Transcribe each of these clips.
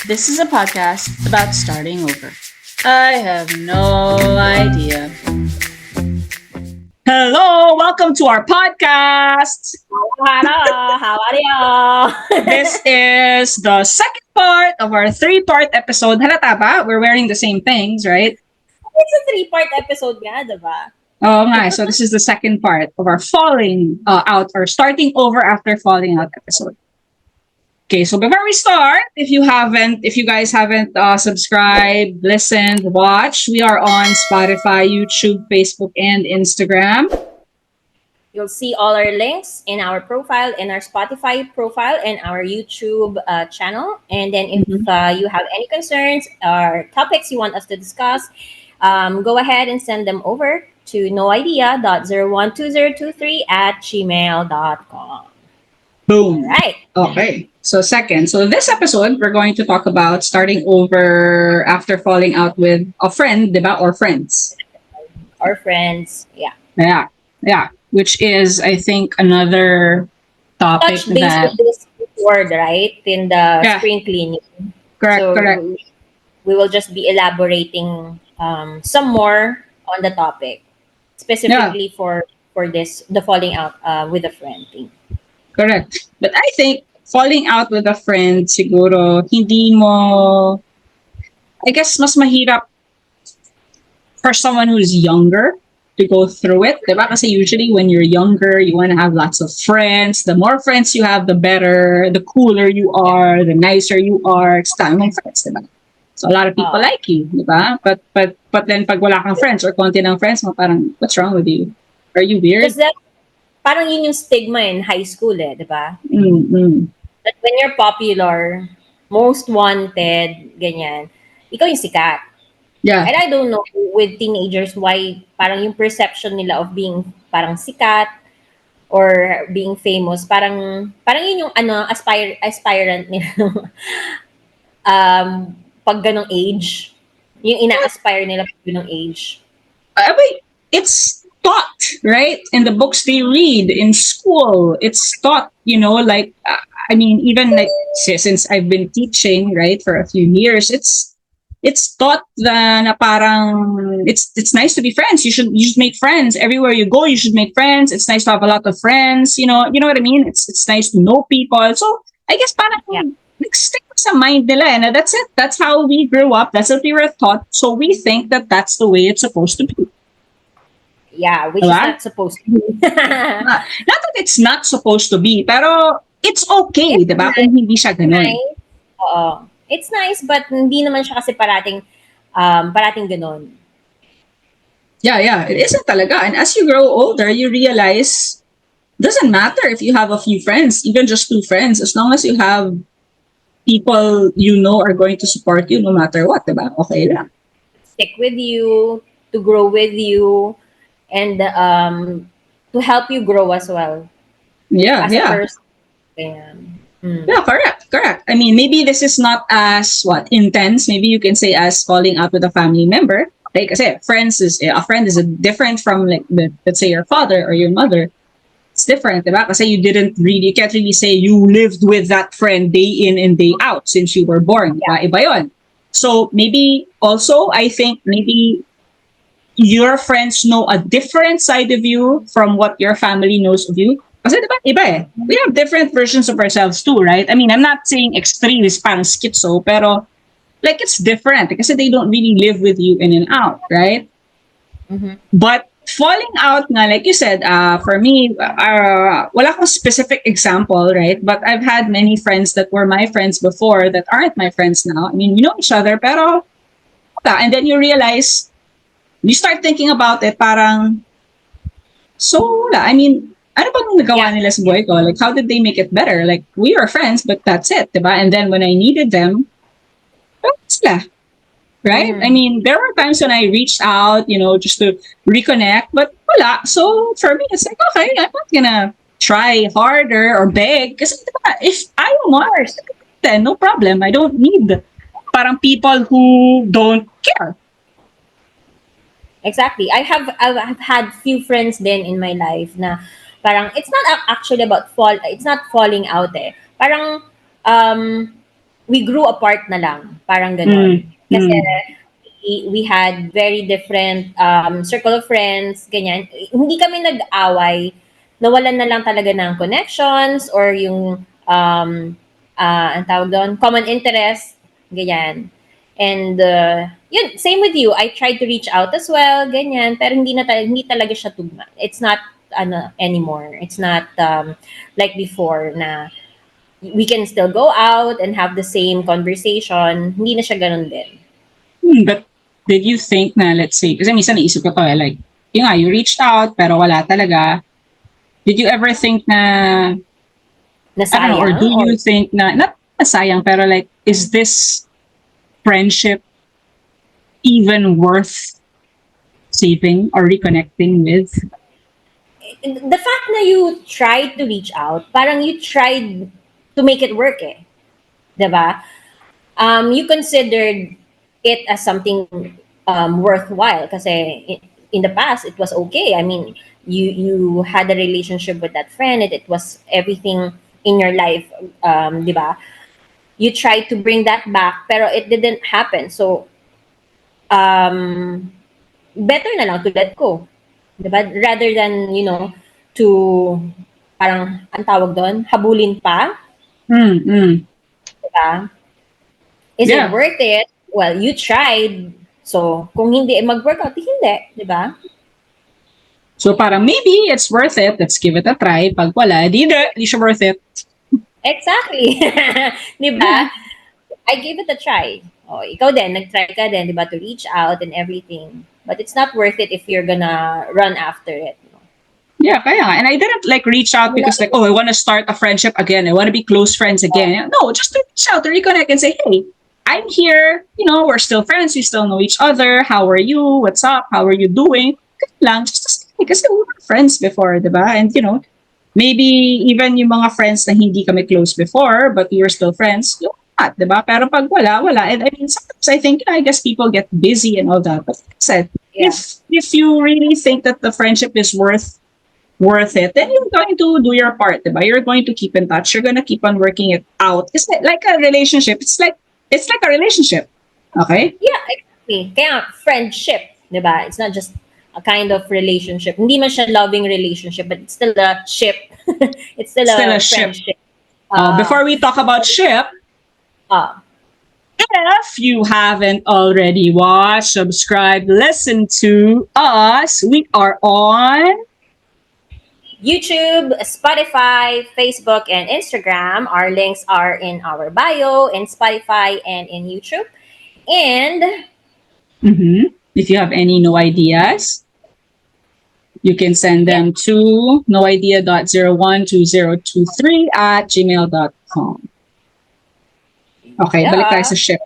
This is a podcast about starting over. I have no idea. Hello, welcome to our podcast. Hello, how are you? This is the second part of our three-part episode. Halata ba? We're wearing the same things, right? It's a three-part episode nga, diba? Oh, nice. So this is the second part of our falling out or starting over after falling out episode. Okay, so before we start, if you guys haven't subscribed, listened, watched, we are on Spotify, YouTube, Facebook, and Instagram. You'll see all our links in our profile, in our Spotify profile, and our YouTube channel. And then if you have any concerns or topics you want us to discuss, go ahead and send them over to noidea.012023@gmail.com. Boom. Right. Okay. So this episode, we're going to talk about starting over after falling out with a friend, diba? Or friends. Our friends. Yeah. Yeah. Yeah. Which is, I think, another topic Touch base that... with this word, right? In the Yeah. spring cleaning. Correct, So correct. we will just be elaborating some more on the topic, specifically for this the falling out with a friend thing. Correct. But I think falling out with a friend, siguro, hindi mo... I guess mas mahirap for someone who's younger to go through it. Diba? Kasi usually when you're younger, you want to have lots of friends. The more friends you have, the better. The cooler you are, the nicer you are. It's time mong friends, diba? So a lot of people like you, diba? But then pag wala kang friends or konti ng friends mo, parang, what's wrong with you? Are you weird? Because that parang yun yung stigma in high school, di ba? Mm-hmm. That when you're popular, most wanted, ganyan, ikaw yung sikat. Yeah. And I don't know with teenagers why parang yung perception nila of being parang sikat or being famous, parang yun yung aspirant nila pag ganong age. Yung ina-aspire nila pag ganong age. But it's taught, right? In the books they read in school, it's taught, like, I mean, even like since I've been teaching, right, for a few years, it's taught na parang it's nice to be friends. You should make friends everywhere you go. You should make friends. It's nice to have a lot of friends. You know what I mean. It's nice to know people. So I guess parang stick sa mind nila, and that's it. That's how we grew up. That's what we were taught. So we think that that's the way it's supposed to be. Yeah, which is not supposed to be. Not that it's not supposed to be, pero it's okay, diba? Kung hindi siya ganun. Nice. It's nice, but hindi naman siya kasi parating ganun. Yeah, it isn't talaga. And as you grow older, you realize doesn't matter if you have a few friends, even just two friends, as long as you have people are going to support you no matter what, diba? Okay lang. Stick with you, to grow with you, and to help you grow as well. Yeah, as yeah. A person. Yeah, correct. I mean, maybe this is not as intense. Maybe you can say as falling out with a family member. Like I said, a friend is different from like let's say your father or your mother. It's different, diba? Kasi you can't really say you lived with that friend day in and day out since you were born. Yeah. Iba yun. So maybe also, I think maybe your friends know a different side of you from what your family knows of you. Kasi diba, iba eh. We have different versions of ourselves too, right? I mean, I'm not saying extreme is parang schizo, pero like it's different kasi they don't really live with you in and out, right? Mm-hmm. But falling out nga, like you said, for me, wala akong specific example, right? But I've had many friends that were my friends before that aren't my friends now. I mean, we know each other, pero and then you realize, you start thinking about it, parang, so wala. I mean, ano bang nagawa nila sa buhay ko? Like, how did they make it better? Like, we were friends, but that's it, diba? And then when I needed them, sila. Right? I mean, there were times when I reached out, just to reconnect, but wala. So for me, it's like, okay, I'm not gonna try harder or beg. Kasi diba, if ayaw mo, then no problem. I don't need parang people who don't care. Exactly. I've had few friends then in my life na parang it's not actually about it's not falling out eh. Parang we grew apart na lang, parang ganon. Kasi we had very different circle of friends, ganyan. Hindi kami nag-away, nawalan na lang talaga ng connections or yung ang tawag doon, common interest, ganyan. And yun, same with you. I tried to reach out as well, ganyan, pero hindi talaga siya tugma. It's not anymore. It's not like before na we can still go out and have the same conversation. Hindi na siya ganun din. But did you think na, let's say, kasi minsan naisip ko to like, yun nga, you reached out, pero wala talaga. Did you ever think na, I don't know, or Nasayang? do you think na, not sayang, pero like, is this friendship even worth saving or reconnecting with? The fact na you tried to reach out, parang you tried to make it work eh. Diba? You considered it as something worthwhile kasi in the past it was okay. I mean, you had a relationship with that friend, it was everything in your life, diba? You tried to bring that back pero it didn't happen. So better na lang to let go. Diba? Rather than, to parang, ang tawag doon, habulin pa. Diba? Is it Yeah. worth it? Well, you tried. So, kung hindi mag-workout, hindi. Diba? So parang maybe it's worth it. Let's give it a try. Pag wala, di siya worth it. Exactly. Diba? I gave it a try. Oh, ikaw din, nag-try ka din, diba, to reach out and everything. But it's not worth it if you're gonna run after it. Yeah, kaya nga. And I didn't like reach out because like, oh, I want to start a friendship again. I want to be close friends again. No, just to reach out, to reconnect and say, hey, I'm here. We're still friends. We still know each other. How are you? What's up? How are you doing? Ganun lang. Just to say, kasi we were friends before, diba? And maybe even yung mga friends na hindi kami close before, but we were still friends, not, diba? Pero pag wala. And I mean, sometimes I think, I guess people get busy and all that. But like I said, Yeah. if you really think that the friendship is worth it, then you're going to do your part, diba? You're going to keep in touch. You're going to keep on working it out. It's like a relationship. It's like a relationship. Okay? Yeah, exactly. Kaya friendship, diba? It's not just a kind of relationship. Hindi man siya loving relationship, but it's still a ship. It's still a ship. friendship. Before we talk about ship, if you haven't already watched, subscribe, listen to us, we are on YouTube, Spotify, Facebook, and Instagram. Our links are in our bio, in Spotify, and in YouTube. And if you have any no ideas, you can send them to noidea.012023@gmail.com. Okay, balik tayo sa ship.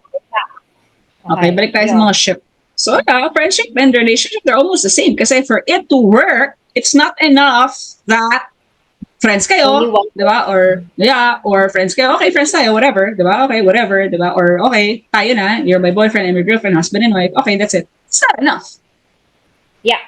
Okay, balik tayo sa mga ship. So, friendship and relationship, they're almost the same. Kasi for it to work, it's not enough that friends kayo, diba? Or friends kayo. Okay, friends tayo, whatever, diba? Okay, whatever, diba? Or okay, tayo na, you're my boyfriend, I'm your girlfriend, husband and wife. Okay, that's it. It's not enough. Yeah.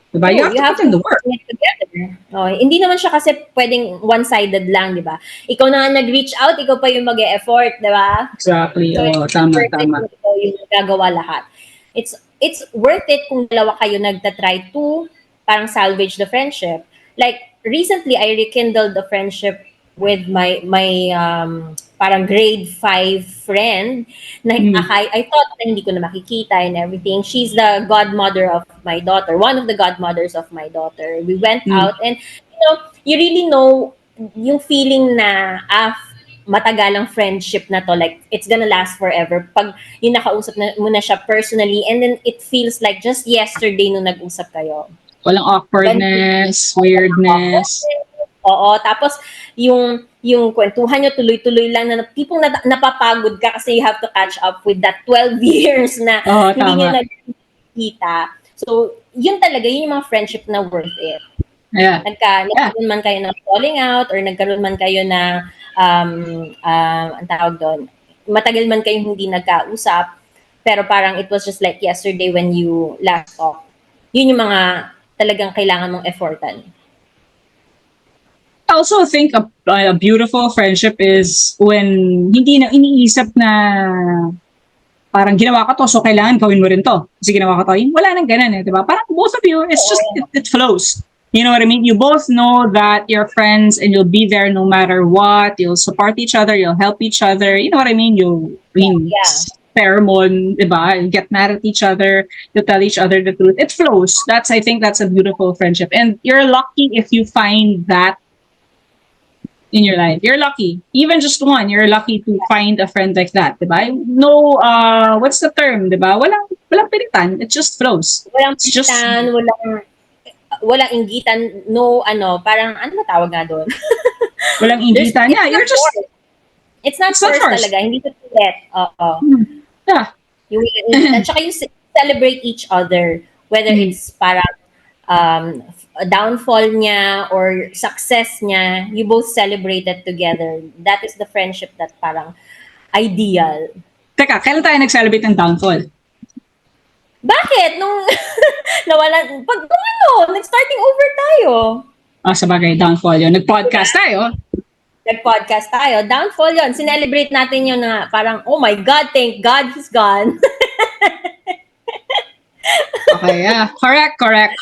Diba? You have to put in the work. Together. Hindi naman siya kasi pwedeng one-sided lang, di ba? Ikaw na nga nag-reach out, ikaw pa yung mag-e-effort, di ba? Exactly. So, tama. Ikaw yung gagawa lahat. It's worth it kung dalawa kayo nagtatry to parang salvage the friendship. Like, recently, I rekindled the friendship with my parang grade 5 friend na I thought na hindi ko na makikita and everything. She's the godmother of my daughter, one of the godmothers of my daughter. We went out and you really know yung feeling na matagalang friendship na to, like it's gonna last forever pag yung nakausap mo na siya personally, and then it feels like just yesterday nung nag-usap kayo. Walang awkwardness, weirdness. Oo, tapos yung kwentuhan nyo tuloy-tuloy lang na tipong napapagod ka kasi you have to catch up with that 12 years na hindi nyo nagkita. So, yun talaga, yun yung mga friendship na worth it. Yeah. Nagkaroon man kayo ng falling out or nagkaroon man kayo na ang tawag doon, matagal man kayong hindi nagkausap, pero parang it was just like yesterday when you last talked. Yun yung mga talagang kailangan mong effortan. I also think a beautiful friendship is when hindi na iniisip na parang ginawa ko to, so kailangan gawin mo rin to. Kasi ginawa ko to. Wala nang ganun eh, di ba? Parang both of you, it's just, it flows. You know what I mean? You both know that you're friends and you'll be there no matter what. You'll support each other. You'll help each other. You know what I mean? Pheromone, di ba? You get mad at each other. You tell each other the truth. It flows. I think that's a beautiful friendship. And you're lucky if you find that in your life. You're lucky. Even just one, you're lucky to find a friend like that, diba? No, what's the term, diba? Walang pilitan. It just flows. Walang It's just, pilitan, walang inggitan, no, parang, ano ba tawag nga doon? walang inggitan. Yeah, you're just, it's not it's not forced forced. talaga, hindi to pilit. Oo. yeah. Yung inggitan, tsaka you celebrate each other, whether it's parang downfall niya or success niya, you both celebrate it together. That is the friendship that parang ideal. Teka, kailan tayo nag-celebrate ng downfall? Bakit? Nung nawalan, nag-starting over tayo. Sabagay, downfall yun. Nag-podcast tayo. Nag-podcast tayo. Downfall yun. Sinelebrate natin yun na parang, oh my God, thank God he's gone. Okay, yeah. Correct. That's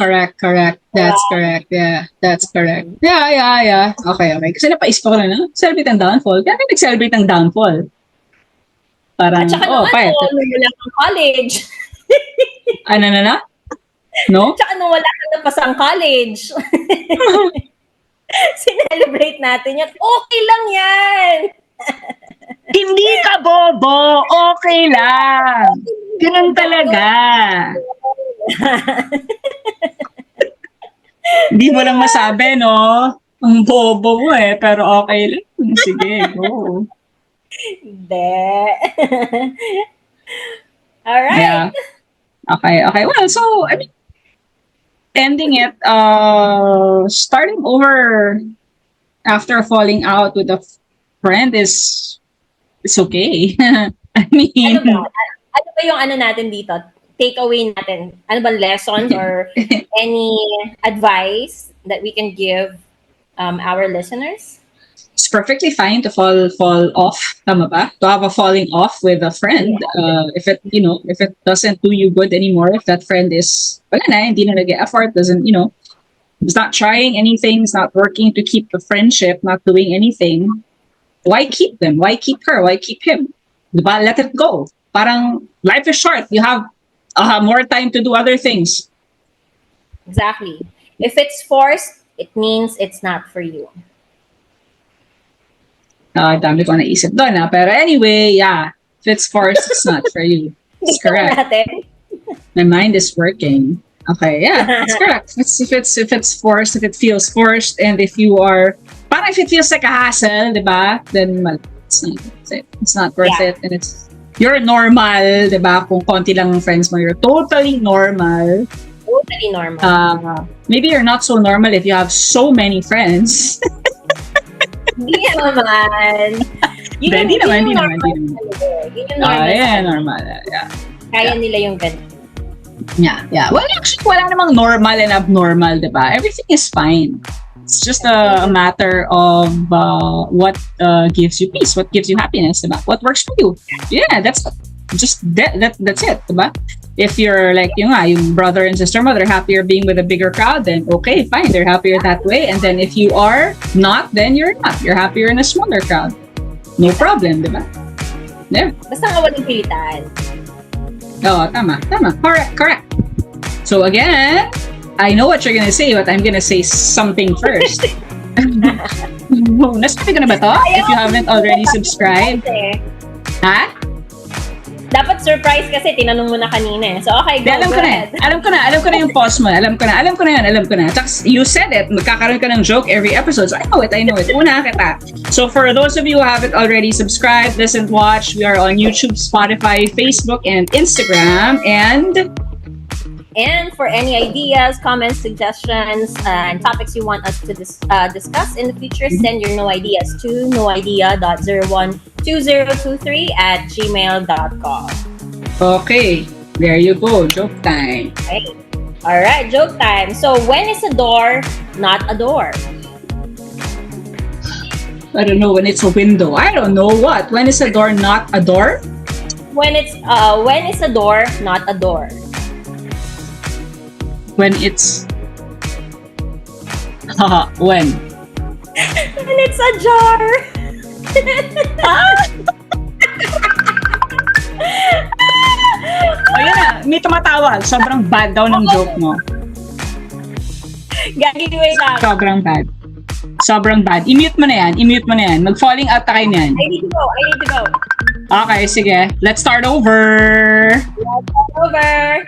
correct. Yeah, that's correct. Yeah. Okay. Kasi napaisip ko na, celebrate ang downfall. Kaya kayo nag-celebrate ang downfall. Parang, At saka nung wala kang college. Ano na? No? Tsaka nung wala kang napasang college. Sinelebrate natin yan. Okay lang yan. Hindi ka bobo. Okay lang. Ganun talaga. Hindi mo lang masabi, no? Ang bobo mo eh, pero okay lang. Sige, go. Hindi. Alright. Yeah. Okay. Well, so, I mean, ending it, starting over after falling out with a friend is okay. I mean, ano ba yung natin dito? Takeaway natin? Ano ba lessons or any advice that we can give our listeners? it's perfectly fine to fall off, tama ba? To have a falling off with a friend. If it doesn't do you good anymore, if that friend is wala na, hindi na nag-effort, doesn't, is not trying anything, is not working to keep the friendship, not doing anything, why keep them? Why keep her? Why keep him? Diba? Let it go. Parang life is short. You have more time to do other things. Exactly. If it's forced, it means it's not for you. Dami ko naisip doon. Pero anyway, yeah. If it's forced, it's not for you. It's correct. My mind is working. Okay, yeah, it's correct. If it's forced, if it feels forced, and if you are, parang if it feels like a hassle, diba? Then it's not worth it, and you're normal, diba? Kung konti lang ang friends mo, you're totally normal. Totally normal. Maybe you're not so normal if you have so many friends. Hindi naman. Hindi naman. Yeah, normal. Yeah. Kaya nila yung ganun. Yeah. Well, actually, wala namang normal and abnormal, diba? Everything is fine. It's just a matter of what gives you peace, what gives you happiness, diba? What works for you. Yeah, that's it, diba? If you're like yung brother and sister mo, they're happier being with a bigger crowd, then okay, fine, they're happier that way. And then if you are not, then you're not. You're happier in a smaller crowd. No problem, diba? Yeah. Basta nga walang pilitan. Oh, tama. Correct. So again, I know what you're gonna say, but I'm gonna say something first. Nasabi ko na ba to? If you haven't already subscribed. Ha? Dapat surprise kasi tinanong mo na kanina. So okay, go ahead. Alam ko na yung pause mo. Alam ko na. Tapos you said it, magkakaroon ka ng joke every episode. So I know it. Una kita. So for those of you who haven't already subscribed, listen, watch, we are on YouTube, Spotify, Facebook, and Instagram. And for any ideas, comments, suggestions, and topics you want us to discuss in the future, send your no ideas to noidea.012023@gmail.com. Okay, there you go. Joke time. Okay. All right, joke time. So when is a door not a door? I don't know, when it's a window. I don't know what. When is a door not a door? When is a door not a door? When it's haha, when? When it's a jar. O yun na, may tumatawa. Sobrang bad daw ng joke mo. Gagi, wait lang. Sobrang bad. Sobrang bad. I-mute mo na yan. I-mute mo na yan. Mag-falling out na kayo na yan. I need to go. Okay, sige. Let's start over. Over.